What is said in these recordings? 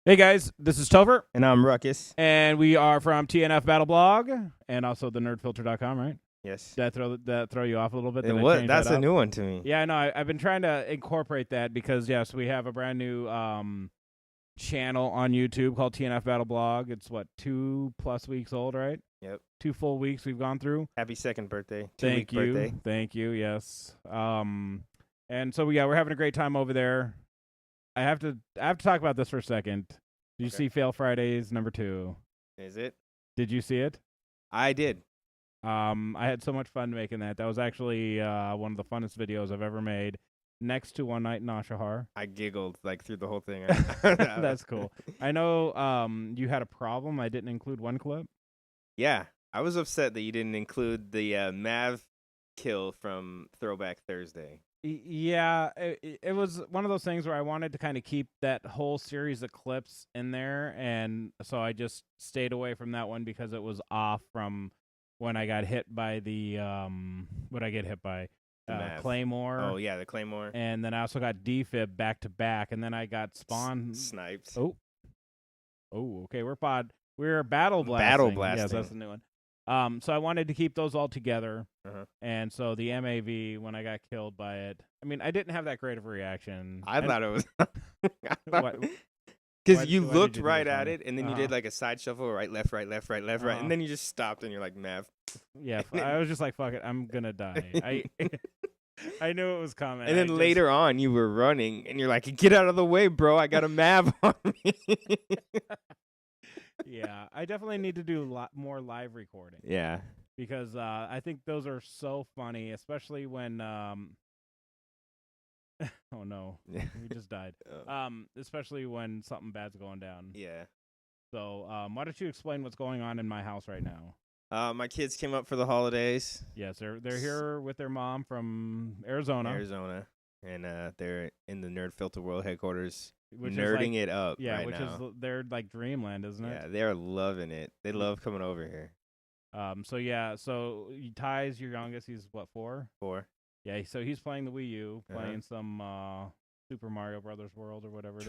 Hey guys, this is Topher, And I'm Ruckus. and we are from TNF Battleblog, and also the nerdfilter.com, right? Yes. Did that throw you off a little bit? And Did I what? change That's that a up? new one to me. Yeah, no, I've been trying to incorporate that because, yes, we have a brand new channel on YouTube called TNF Battleblog. It's, 2+ weeks old, right? Yep. 2 full weeks we've gone through. Happy second birthday. Thank 2-week you. birthday. Thank you, yes. And so, yeah, we're having a great time over there. I have to talk about this for a second. Did you Okay. see Fail Fridays #2? Is it? Did you see it? I did. I had so much fun making that. That was actually one of the funnest videos I've ever made, next to One Night in Nashahar. I giggled like through the whole thing. That's cool. I know you had a problem. I didn't include one clip. Yeah. I was upset that you didn't include the Mav kill from Throwback Thursday. Yeah, it was one of those things where I wanted to kind of keep that whole series of clips in there, and so I just stayed away from that one because it was off from when I got hit by the what I get hit by Mav. Claymore. Oh, yeah, the Claymore. And then I also got defib back to back, and then I got spawn Sniped. Oh, okay. We're battle blasting. Battle Yes, blasting. that's the new one. So I wanted to keep those all together, Uh-huh. and so the MAV when I got killed by it. I mean, I didn't have that great of a reaction. I thought it was. What- Because why you did looked you think right it was at funny? it, and then you did like a side shuffle, right, left, right, left, right, left, right, and then you just stopped, and you're like, Mav. Yeah, I was just like, fuck it, I'm gonna die. I knew it was coming. And then later on, you were running, and you're like, get out of the way, bro. I got a Mav on me. Yeah, I definitely need to do more live recording. Yeah. Because I think those are so funny, especially when oh no, we just died. Especially when something bad's going down. Yeah. So why don't you explain what's going on in my house right now? My kids came up for the holidays. Yes, they're here with their mom from Arizona. And they're in the Nerd Filter World headquarters, which nerding is it up. Yeah, right which now. is their like dreamland, isn't it? Yeah, they're loving it. They love coming over here. So Ty's your youngest. He's what, 4? 4. Yeah, so he's playing the Wii U, playing some Super Mario Brothers World or whatever it is.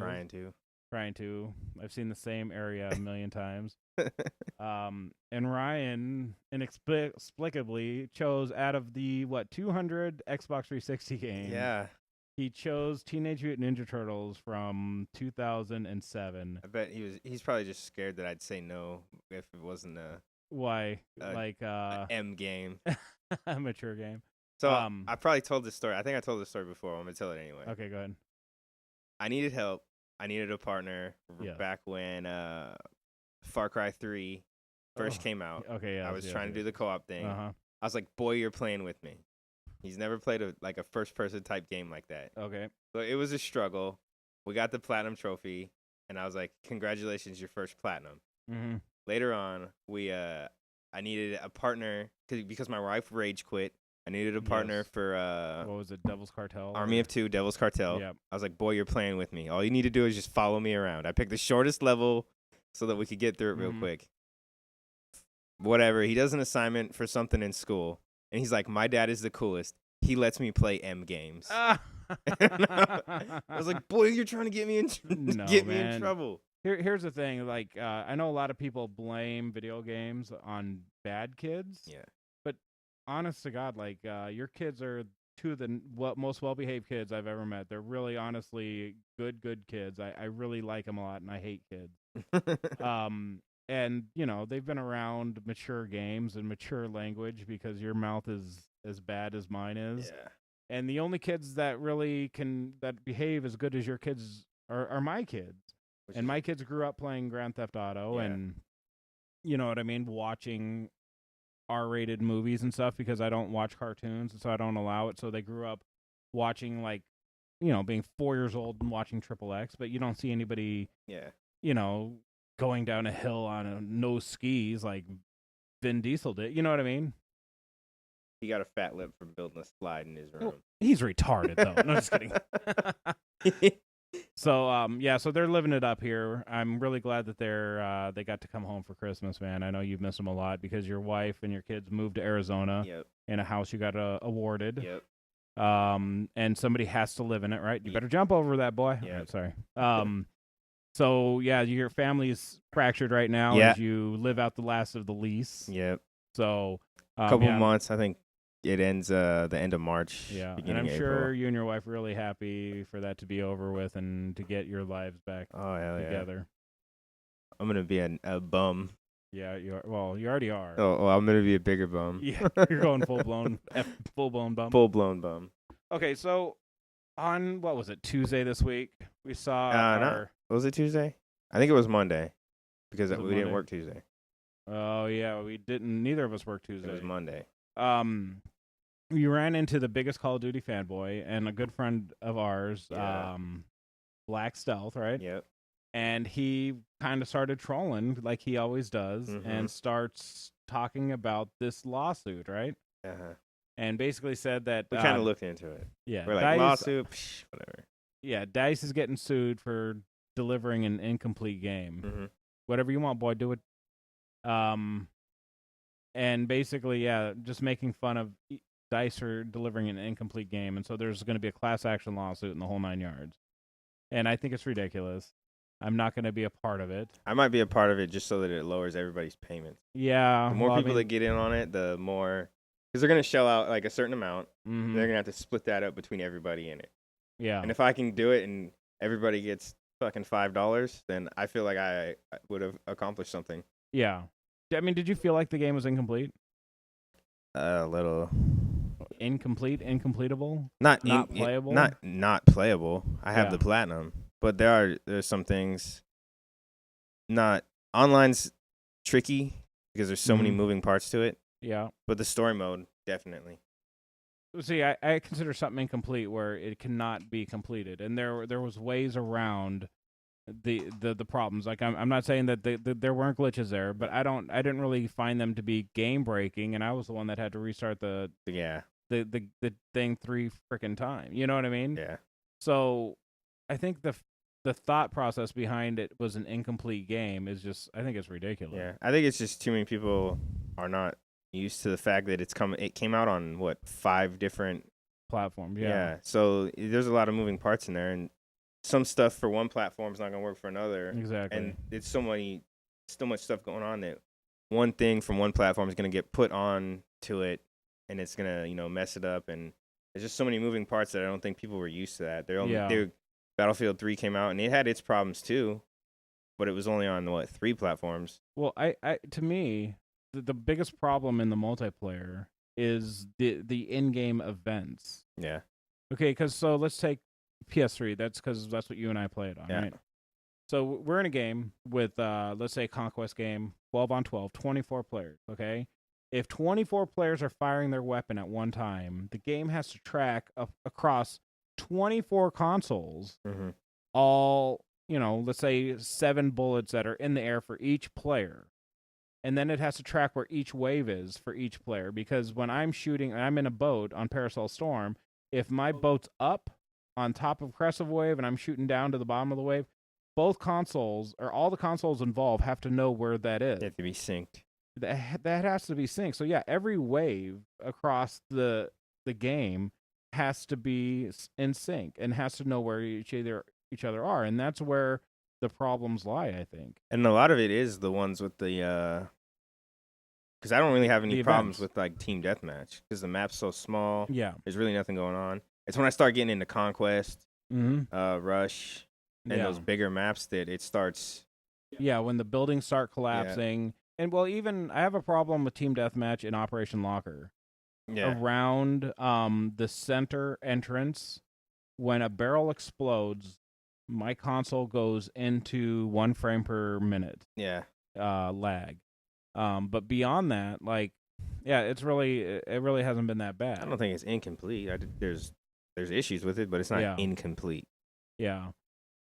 Trying to. I've seen the same area a million times. And Ryan inexplicably chose out of the 200 Xbox 360 games. Yeah. He chose Teenage Mutant Ninja Turtles from 2007. I bet he's probably just scared that I'd say no if it wasn't Why? a M game. A mature game. So I probably told this story. I think I told this story before. I'm going to tell it anyway. Okay, go ahead. I needed help. I needed a partner back when Far Cry 3 first came out. Okay, yeah. I was trying to do the co-op thing. Uh-huh. I was like, boy, you're playing with me. He's never played a first-person type game like that. Okay. So it was a struggle. We got the platinum trophy, and I was like, congratulations, your first platinum. Mm-hmm. Later on, I needed a partner because my wife rage quit. I needed a partner for what was it, Devil's Cartel? Army of Two, Devil's Cartel. Yep. I was like, boy, you're playing with me. All you need to do is just follow me around. I picked the shortest level so that we could get through it real quick. Whatever. He does an assignment for something in school, and he's like, my dad is the coolest. He lets me play M games. I was like, boy, you're trying to get me in me in trouble. Here's the thing. I know a lot of people blame video games on bad kids. Yeah. But honest to God, your kids are two of the most well-behaved kids I've ever met. They're really, honestly, good kids. I really like them a lot, and I hate kids. And, they've been around mature games and mature language because your mouth is as bad as mine is. Yeah. And the only kids that really that behave as good as your kids are my kids. And my kids grew up playing Grand Theft Auto and, you know what I mean, watching R-rated movies and stuff because I don't watch cartoons, and so I don't allow it. So they grew up watching, being 4 years old and watching XXX, but you don't see anybody, going down a hill on no skis like Vin Diesel did. You know what I mean? He got a fat lip from building a slide in his room. Well, he's retarded, though. No, just kidding. So, so they're living it up here. I'm really glad that they got to come home for Christmas, man. I know you've missed them a lot because your wife and your kids moved to Arizona in a house you got awarded. Yep. And somebody has to live in it, right? You better jump over that, boy. Yeah. Right, sorry. So yeah, your family's fractured right now Yeah. as you live out the last of the lease. Yep. So Couple yeah, months. I think it ends the end of March. yeah, and Beginning I'm of sure April. you and your wife are really happy for that to be over with and to get your lives back Oh hell together. Yeah. I'm gonna be a bum. Yeah, you are. Well, you already are. Oh, well, I'm gonna be a bigger bum. Yeah, you're going full blown bum. Full blown bum. Okay, so on what was it, Tuesday this week? We saw our. Was it Tuesday? I think it was Monday because Was it we Monday? didn't work Tuesday. Oh yeah, we didn't. Neither of us worked Tuesday. It was Monday. We ran into the biggest Call of Duty fanboy and a good friend of ours, Yeah. Black Stealth, right? Yep. And he kind of started trolling like he always does, and starts talking about this lawsuit, right? And basically said that we kind of looked into it. Yeah, we're like DICE, lawsuit, whatever. Yeah, DICE is getting sued for delivering an incomplete game. Whatever you want, boy, do it. And basically, yeah, just making fun of DICE for delivering an incomplete game, and so there's going to be a class action lawsuit in the whole 9 yards. And I think it's ridiculous. I'm not going to be a part of it. I might be a part of it just so that it lowers everybody's payments. Yeah. The more people that get in on it, the more, because they're going to shell out like a certain amount. They're going to have to split that up between everybody in it. Yeah. And if I can do it and everybody gets fucking $5, then I feel like I would have accomplished something. Yeah. I mean, did you feel like the game was incomplete? A little. Incompletable? Not playable? Not playable. I have the platinum, but there's some things. Not online's tricky because there's so many moving parts to it. Yeah. But the story mode definitely. See, I consider something incomplete where it cannot be completed, and there was ways around the problems. Like I'm not saying that there weren't glitches there, but I didn't really find them to be game breaking, and I was the one that had to restart the thing 3 freaking times. You know what I mean? Yeah. So I think the thought process behind it was an incomplete game is just, I think it's ridiculous. Yeah, I think it's just too many people are not used to the fact that it came out on 5 different platforms. Yeah. So there's a lot of moving parts in there, and some stuff for one platform is not going to work for another. Exactly. And it's so much stuff going on that one thing from one platform is going to get put on to it, and it's going to, mess it up. And there's just so many moving parts that I don't think people were used to that. Battlefield 3 came out, and it had its problems too, but it was only on 3 platforms. Well, I to me, the biggest problem in the multiplayer is the in-game events. Yeah. Okay, because so let's take PS3. That's because that's what you and I played on, right? So we're in a game with, let's say, a Conquest game, 12 on 12, 24 players, okay? If 24 players are firing their weapon at one time, the game has to track across 24 consoles, all, let's say 7 bullets that are in the air for each player. And then it has to track where each wave is for each player, because when I'm shooting, I'm in a boat on Parasol Storm, if my boat's up on top of Crescent Wave and I'm shooting down to the bottom of the wave, both consoles, or all the consoles involved, have to know where that is. They have to be synced. That has to be synced. So yeah, every wave across the game has to be in sync and has to know where each other are, and that's where the problems lie, I think. And a lot of it is the ones with the because I don't really have any problems with team deathmatch because the map's so small. Yeah, there's really nothing going on. It's when I start getting into Conquest, Rush, and those bigger maps that it starts. Yeah, when the buildings start collapsing, and even I have a problem with team deathmatch in Operation Locker. Yeah. Around the center entrance, when a barrel explodes, my console goes into 1 frame per minute. Yeah. Lag. But beyond that, it really hasn't been that bad. I don't think it's incomplete. There's issues with it, but it's not incomplete. Yeah.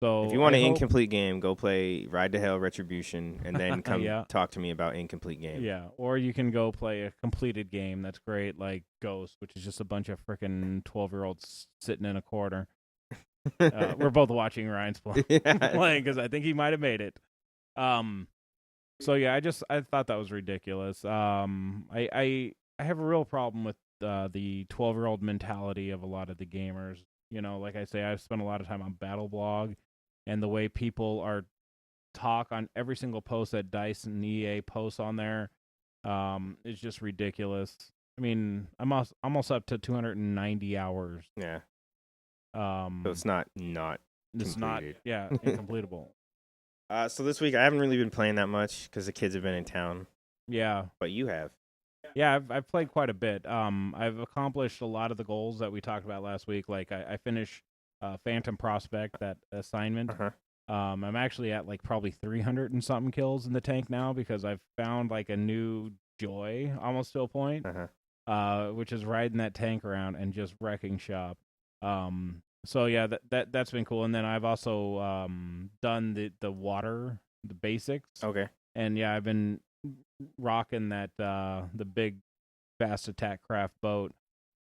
So if you want an incomplete game, go play Ride to Hell Retribution, and then come talk to me about incomplete game. Yeah, or you can go play a completed game that's great, like Ghost, which is just a bunch of freaking 12-year-olds sitting in a corner. We're both watching Ryan's playing because I think he might have made it. So yeah, I thought that was ridiculous. I have a real problem with the 12-year-old mentality of a lot of the gamers. Like I say, I've spent a lot of time on Battleblog, and the way people are talk on every single post that DICE and EA posts on there, is just ridiculous. I mean, I'm almost up to 290 hours. Yeah. So it's not completed. Incompletable. So this week I haven't really been playing that much because the kids have been in town. Yeah. But you have. Yeah, I've played quite a bit. I've accomplished a lot of the goals that we talked about last week. Like I finished Phantom Prospect, that assignment. Uh-huh. I'm actually at like probably 300 and something kills in the tank now because I've found like a new joy almost to a point, which is riding that tank around and just wrecking shop. So yeah, that's been cool. And then I've also done the water, the basics. Okay. And yeah, I've been rocking that the big fast attack craft boat.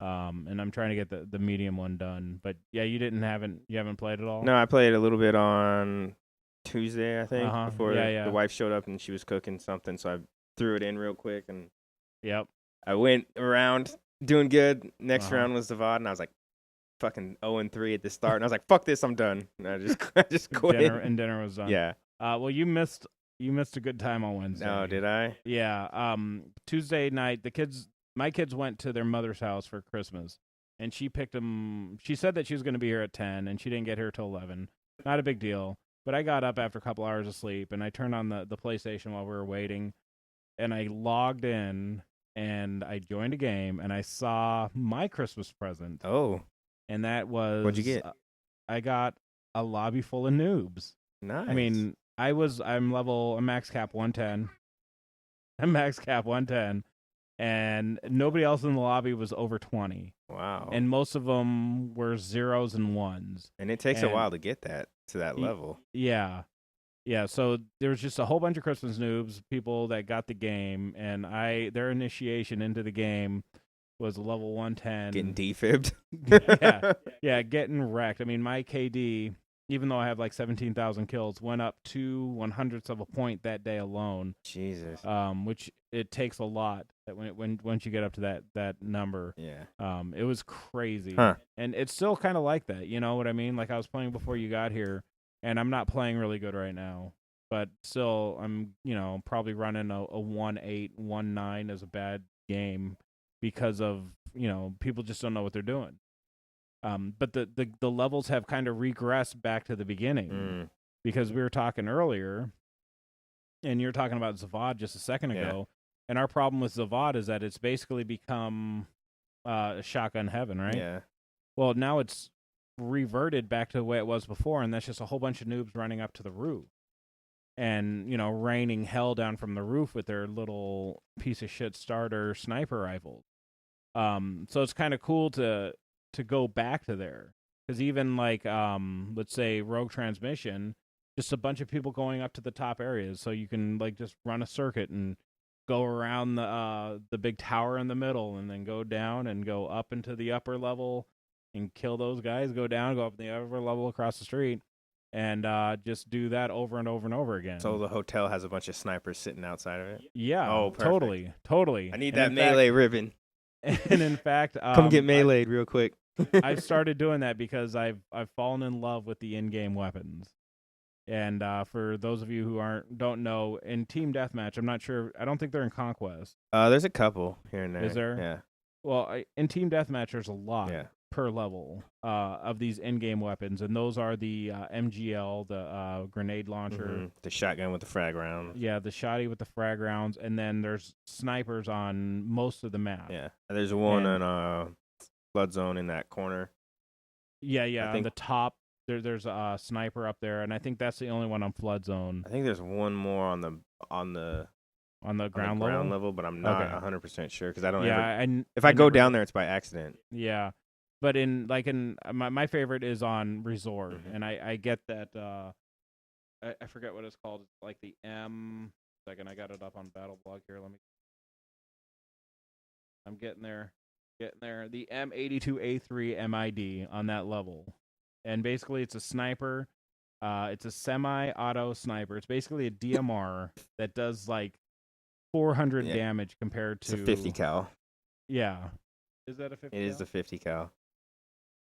And I'm trying to get the medium one done. But yeah, you haven't played at all? No, I played a little bit on Tuesday, I think, before the wife showed up and she was cooking something, so I threw it in real quick and yep. I went around doing good. Next round was the VOD and I was like fucking 0-3 at the start and I was like, fuck this, I'm done. And I just quit. Dinner was done. Yeah. Well, you missed a good time on Wednesday. No, did I? Yeah. Tuesday night, my kids went to their mother's house for Christmas, and she picked them. She said that she was going to be here at 10, and she didn't get here till 11. Not a big deal. But I got up after a couple hours of sleep, and I turned on the PlayStation while we were waiting, and I logged in, and I joined a game, and I saw my Christmas present. Oh. And that was... What'd you get? I got a lobby full of noobs. Nice. I mean, I'm max cap 110. I'm max cap 110. And nobody else in the lobby was over 20. Wow. And most of them were zeros and ones. And it takes a while to get to that level. Yeah. Yeah, so there was just a whole bunch of Christmas noobs, people that got the game, and their initiation into the game was level 110. Getting defibbed. yeah, getting wrecked. I mean, my KD, even though I have like 17,000 kills, went up 2/100ths of a point that day alone. Jesus. Which it takes a lot once you get up to that number. Yeah. It was crazy. Huh. And it's still kind of like that. You know what I mean? Like I was playing before you got here, and I'm not playing really good right now. But still, I'm probably running a 1.8, 1.9 as a bad game because of people just don't know what they're doing. But the levels have kind of regressed back to the beginning because we were talking earlier, and you were talking about Zavad just a second ago, and our problem with Zavad is that it's basically become shotgun heaven, right? Yeah. Well, now it's reverted back to the way it was before, and that's just a whole bunch of noobs running up to the roof and raining hell down from the roof with their little piece of shit starter sniper rifles. So it's kind of cool to go back to there, because even like let's say Rogue Transmission, just a bunch of people going up to the top areas, so you can like just run a circuit and go around the big tower in the middle, and then go down and go up into the upper level and kill those guys, go down, go up in the upper level across the street, and just do that over and over and over again. So the hotel has a bunch of snipers sitting outside of it? Yeah. Oh, perfect. Totally. I need that melee ribbon. And in fact, come get meleeed real quick. I've started doing that because I've fallen in love with the in-game weapons. And for those of you who don't know, in Team Deathmatch, I'm not sure. I don't think they're in Conquest. There's a couple here and there. Is there? Yeah. Well, in Team Deathmatch, there's a lot per level of these in-game weapons, and those are the MGL, the grenade launcher, the shotgun with the frag rounds. Yeah, the shotty with the frag rounds, and then there's snipers on most of the map. Yeah, there's one on Flood Zone in that corner. Yeah, on the top. There's a sniper up there, and I think that's the only one on Flood Zone. I think there's one more on the ground level, but I'm not 100% sure because I don't. Yeah, if I go down there, it's by accident. Yeah, but my favorite is on Resort, and I get that. I forget what it's called. It's like the M. Second, I got it up on Battleblog here. I'm getting there. The M82A3 MID on that level. And basically, it's a sniper. It's a semi-auto sniper. It's basically a DMR that does like 400 damage compared to... It's a 50 cal. Yeah. Is that a 50 cal? It is the 50 cal.